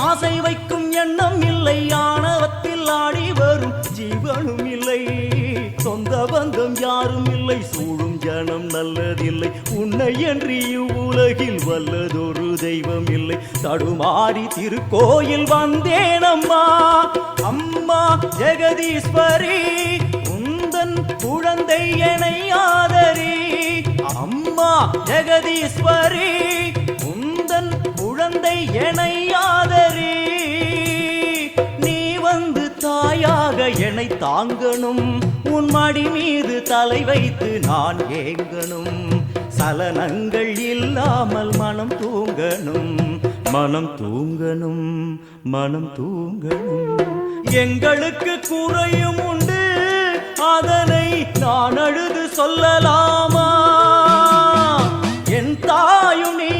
ஆசை வைக்கும் எண்ணம் இல்லை, ஆணவத்தில் ஆடி வரும் ஜீவனும் இல்லை. சொந்த பந்தம் யாரும் இல்லை, சூழும் ஜனம் நல்லதில்லை. உன்னை என்று இவ்வுலகில் வல்லதொரு தெய்வம் இல்லை. தடுமாறி திருக்கோயில் வந்தேன் அம்மா, அம்மா ஜெகதீஸ்வரி, உந்தன் குழந்தை என்னை ஆதரி. அம்மா ஜெகதீஸ்வரி, உந்தன் குழந்தை என்னை ஆதரி. நீ வந்து தாயாக என்னை தாங்கணும், உன் மடி மீது தலை வைத்து நான் ஏங்கணும். சலனங்கள் இல்லாமல் மனம் தூங்கணும், மனம் தூங்கணும், மனம் தூங்கணும். எங்களுக்கு குறையும் உண்டு, அதனை நான் அழுது சொல்லலாமா? என் தாயும் நீ